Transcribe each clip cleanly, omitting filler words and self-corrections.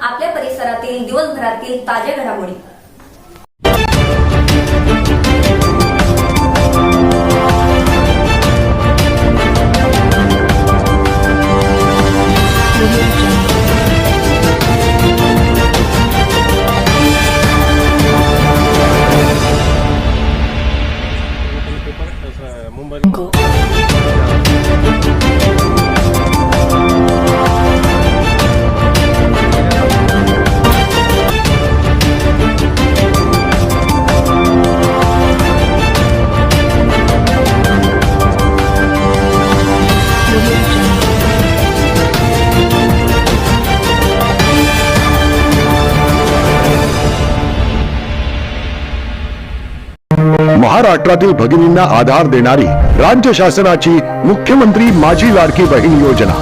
आपल्या परिसरातील दिवसभरातील ताज्या घडामोडी। महाराष्ट्रातील भगिनींना आधार देणारी राज्य शासनाची मुख्यमंत्री माझी लाडकी बहीण योजना।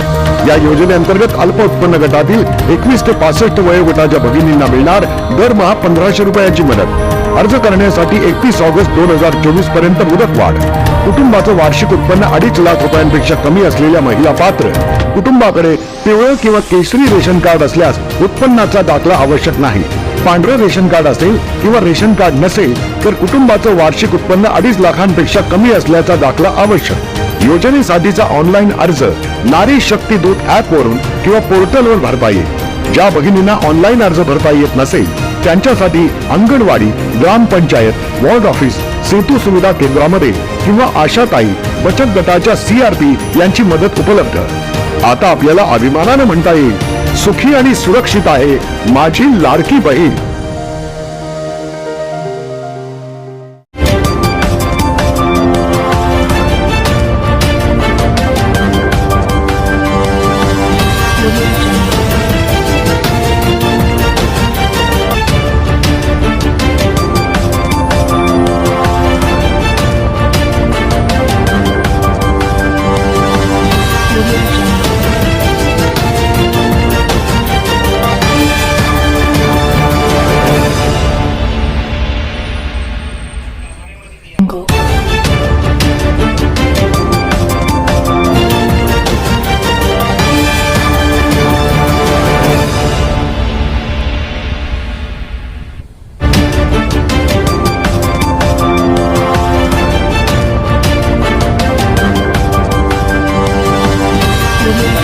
या योजनेअंतर्गत अल्प उत्पन्न गटातील 21 ते 65 वयोगटाच्या भगिनींना मिळणार दरमहा 1500 रुपयाची मदत। अर्ज करण्यासाठी 31 ऑगस्ट 2024 पर्यंत मुदतवाढ। कुटुंबाचं वार्षिक उत्पन्न 2.5 लाख रुपयांपेक्षा कमी असलेल्या महिला पात्र। कुटुंबाकडे पिवळं किंवा केशरी रेशन कार्ड असल्यास उत्पन्नाचा दाखला आवश्यक नाही। पांढरं रेशन कार्ड असेल किंवा रेशन कार्ड नसेल तर कुटुंबाचं वार्षिक उत्पन्न 2.5 लाखांपेक्षा कमी असल्याचा दाखला आवश्यक। योजनेसाठीचा ऑनलाईन अर्ज नारी शक्ती दूत ऍप वरून किंवा पोर्टलवर भरता येईल। ज्या भगिनींना ऑनलाईन अर्ज भरता येत नसेल त्यांच्यासाठी अंगणवाडी, ग्रामपंचायत, वॉर्ड ऑफिस, सेतू सुविधा केंद्रामध्ये किंवा आशाताई बचत गटाच्या CRP यांची मदत उपलब्ध। आता आपल्याला अभिमानाने म्हणता येईल, सुखी आणि सुरक्षित आहे माझी लाडकी बहीण।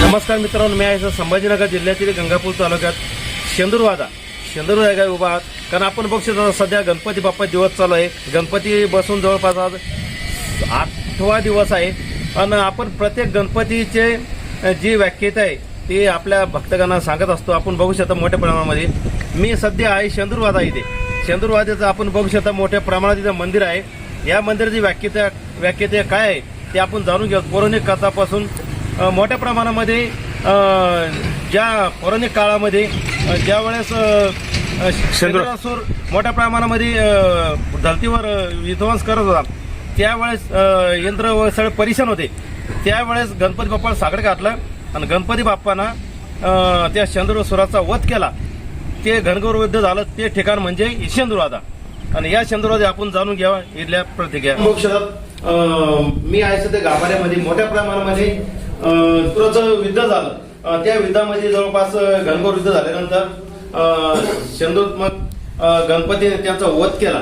नमस्कार मित्रांनो, मी आहे संभाजीनगर जिल्ह्यातील गंगापूर तालुक्यात शेंदूरवादा या गावी उभा आहात। कारण आपण बघू शकता सध्या गणपती बाप्पा दिवस चालू आहे। गणपती बसून जवळपास आज 8वा दिवस आहे आणि आपण प्रत्येक गणपतीचे जी व्याख्याता आहे ते आपल्या भक्तगणांना सांगत असतो। आपण बघू शकता मोठ्या प्रमाणामध्ये मी सध्या आहे शेंदूरवादा इथे। शेंदूरवाद्याचं आपण बघू शकता मोठ्या प्रमाणात इथं मंदिर आहे। या मंदिराची व्याख्याता काय आहे ते आपण जाणून घेऊ। पौराणिक कथापासून मोठ्या प्रमाणामध्ये ज्या पौराणिक काळामध्ये ज्यावेळेस शेंद्रासूर मोठ्या प्रमाणामध्ये धरतीवर विध्वंस करत होता त्यावेळेस इंद्र व सगळे परेशान होते। त्यावेळेस गणपती बाप्पाला साकडं घातलं आणि गणपती बाप्पांना त्या शेंद्रासुराचा वध केला। ते घनघोर युद्ध झालं। ते ठिकाण म्हणजे शेंदूरवादा आणि या शेंदूरवादा आपण जाणून घ्यावा इथल्या प्रतिक्रिया। मी आहे सध्या गाभाऱ्यामध्ये मोठ्या प्रमाणामध्ये युद्ध झालं। त्या युद्धामध्ये जवळपास घनघोर युद्ध झाल्यानंतर शेंदूर गणपतीने त्यांचा वध केला।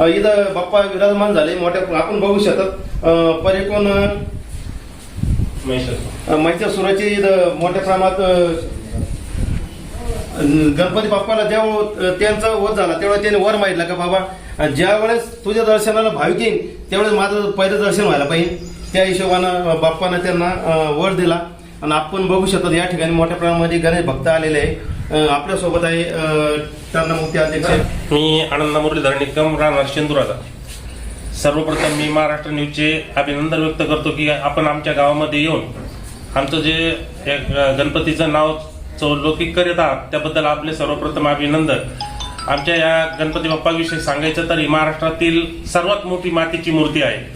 इथं बाप्पा विराजमान झाले मोठ्या आपण बघू शकतात। परेकोण महिषासुराची इथं मोठ्या प्रमाणात गणपती बाप्पाला जेव्हा त्यांचा वध झाला तेव्हा त्याने वर मागितला का बाबा ज्या वेळेस तुझ्या दर्शनाला भाविक येईल त्यावेळेस माझं पहिलं दर्शन व्हायला पाहिजे। त्या हिशोबानं बाप्पानं त्यांना वर दिला आणि आपण बघू शकतो या ठिकाणी मोठ्या प्रमाणामध्ये गणेश भक्त आलेले आहे। आपल्यासोबत आहे टर्नमुक्ती अध्यक्ष मी आनंद मुरलीधर निकम राहणार शेंदूरवादा। सर्वप्रथम मी महाराष्ट्र न्यूजचे अभिनंदन व्यक्त करतो की आपण आमच्या गावामध्ये येऊन आमचं जे गणपतीचं नाव लौकिक करीत आहात त्याबद्दल आपले सर्वप्रथम अभिनंदन। आमच्या या गणपती बाप्पाविषयी सांगायचं तरी महाराष्ट्रातील सर्वात मोठी मातीची मूर्ती आहे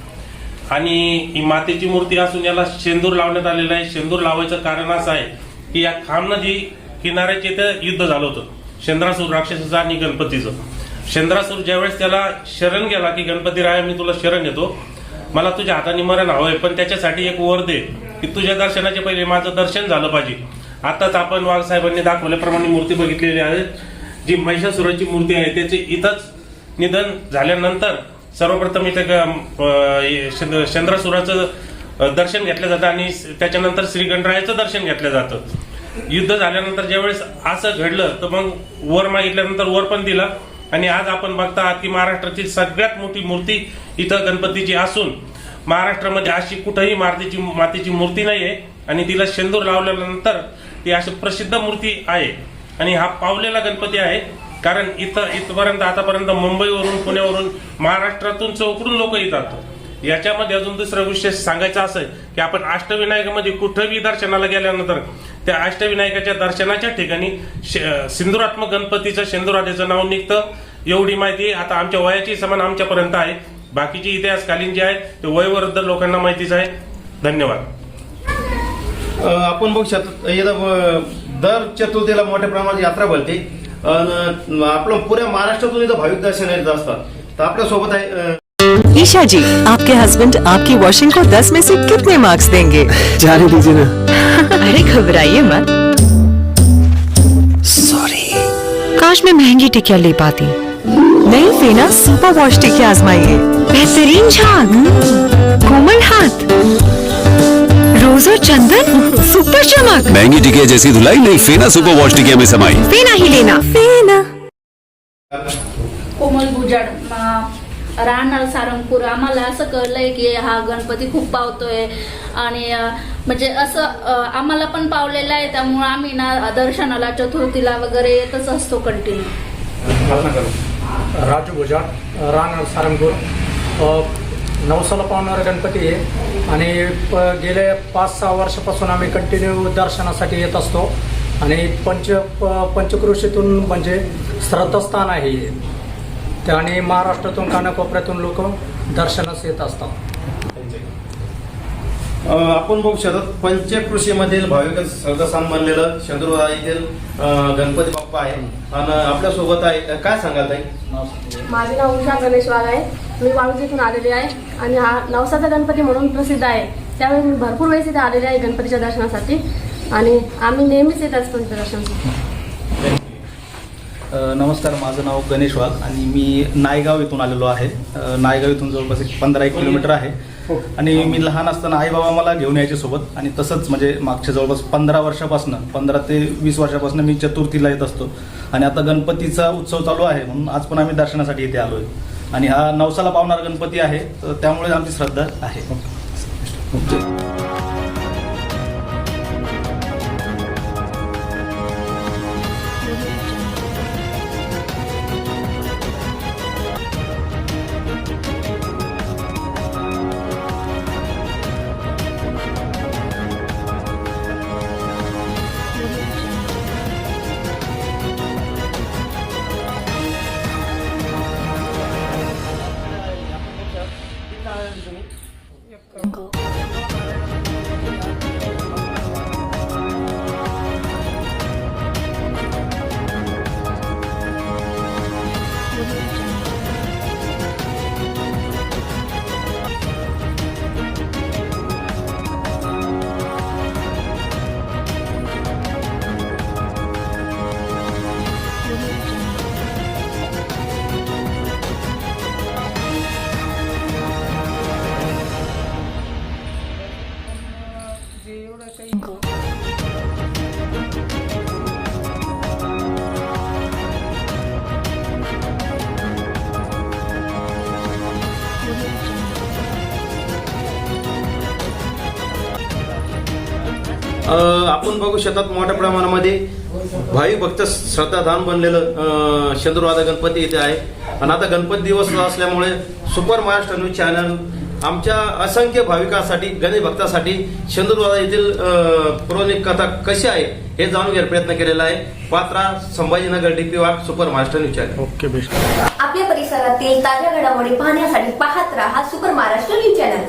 आणि ही मातीची मूर्ती असून याला शेंदूर लावण्यात आलेला आहे। शेंदूर लावायचं कारण असं आहे की या खाम नदी किनाऱ्याचे इथं युद्ध झालं होतं शेंद्रासूर राक्षसाचं आणि गणपतीचं। शेंद्रासूर ज्यावेळेस त्याला शरण गेला की गणपती राया मी तुला शरण येतो, मला तुझ्या हाताने मरण हवंय, पण त्याच्यासाठी एक वर दे की तुझ्या दर्शनाच्या पहिले माझं दर्शन झालं पाहिजे। आताच आपण वाघ साहेबांनी दाखवल्याप्रमाणे मूर्ती बघितलेली आहे, जी महिषासुराची मूर्ती आहे त्याचे इथंच निधन झाल्यानंतर सर्वप्रथम इथे चंद्रासुराचं दर्शन घेतलं जातं आणि त्याच्यानंतर श्री गणरायाचं दर्शन घेतलं जातं. युद्ध झाल्यानंतर ज्यावेळेस असं घडलं तर मग वर मागितल्यानंतर वर पण दिला आणि आज आपण बघता आहात की महाराष्ट्रातील सगळ्यात मोठी मूर्ती इथं गणपतीची असून महाराष्ट्रामध्ये अशी कुठेही मातीची मूर्ती नाही आहे आणि तिला शेंदूर लावल्यानंतर ती अशी प्रसिद्ध मूर्ती आहे आणि हा पावलेला गणपती आहे. कारण इथपर्यंत आतापर्यंत मुंबईवरून पुण्यावरून महाराष्ट्रातून चौकडून लोक येतात. याच्यामध्ये अजून दुसरा विशेष सांगायचा असं की आपण अष्टविनायकामध्ये कुठेही दर्शनाला गेल्यानंतर त्या अष्टविनायकाच्या दर्शनाच्या ठिकाणी सिंधुरात्मक गणपतीचं शेंदुरादेचं नाव निघतं. एवढी माहिती आता आमच्या वयाची समान आमच्यापर्यंत आहे. बाकीची इतिहासकालीन जे आहे ते वयोवृद्ध लोकांना माहितीच आहे. धन्यवाद. आपण बघू शकतो इथं दर चतुर्थीला मोठ्या प्रमाणात यात्रा भरते. आपलं पुऱ्या महाराष्ट्रातून इथं भाविक दर्शन येत असतात. तर आपल्या सोबत आहे ईशा जी, आपके हस्बैंड आपकी वॉशिंग को 10 में से कितने मार्क्स देंगे? जाने दीजिए ना। अरे घबराइए मत। सॉरी। काश मैं महंगी टिकिया ले पाती। नई फेना सुपर वॉश टिकिया आजमाइए। बेहतरीन झाग, कोमल हाथ, रोज और चंदन, सुपर चमक। महंगी टिकिया जैसी धुलाई नहीं, फेना सुपर वॉश टिकिया में समाई। फेना ही लेना। फेना। कोमल गुजाड, राहणार सारंगपूर. आम्हाला असं कळलंय की हा गणपती खूप पावतोय आणि म्हणजे असं आम्हाला पण पावलेला आहे. त्यामुळे आम्ही ना दर्शनाला चतुर्थीला वगैरे येतच असतो कंटिन्यू. राजू गुजाड, राहणार सारंगपूर. नवसाला पावणारा गणपती आहे आणि गेले 5-6 वर्षापासून आम्ही कंटिन्यू दर्शनासाठी येत असतो आणि पंचक्रोशीतून म्हणजे श्रद्धास्थान आहे आणि महाराष्ट्रातून कानाकोपऱ्यातून लोक दर्शनास येत असतात. आपण बघू शकतो पंचकृषीमधील भाविक श्रद्धास्थान बनलेलं चंद्रवाडा येथील गणपती बाप्पा आहे आणि आपल्या सोबत आहे. काय सांगाल ताई? माझे नाव उषा गणेश वाघ आहे. मी वाळूजीतून आलेले आहे आणि हा नवसाचा गणपती म्हणून प्रसिद्ध आहे. त्यामुळे मी भरपूर वेळेस इथे आलेले आहे गणपतीच्या दर्शनासाठी आणि आम्ही नेहमीच येत असतो दर्शनासाठी. नमस्कार, माझं नाव गणेश वाघ आणि मी नायगाव इथून आलेलो आहे. नायगाव इथून जवळपास 15-1 किलोमीटर आहे आणि मी लहान असताना आई बाबा मला घेऊन यायचे सोबत आणि तसंच म्हणजे मागच्या जवळपास 15 ते 20 वर्षापासून मी चतुर्थीला येत असतो आणि आता गणपतीचा उत्सव चालू आहे म्हणून आज पण आम्ही दर्शनासाठी इथे आलो आहे आणि हा नवसाला पावणारा गणपती आहे तर त्यामुळे आमची श्रद्धा आहे. आपण बघू शकतात मोठ्या प्रमाणामध्ये भाविक भक्त श्रद्धाधाम बनलेलं चंद्रवाडा गणपती इथे आहे आणि आता गणपती दिवस असल्यामुळे सुपर महाराष्ट्र न्यूज चॅनल आमच्या असंख्य भाविकांसाठी गणेश भक्तांसाठी चंद्रवाडा येथील पौराणिक कथा कशी आहे हे जाणून घ्यायचा प्रयत्न केलेला आहे. पात्रा Sambhajinagar DP Wagh super Maharashtra news channel. Okay, best. आपल्या परिसरातील ताज्या घडामोडी पाहण्यासाठी पाहत राहा सुपर महाराष्ट्र न्यूज चॅनल.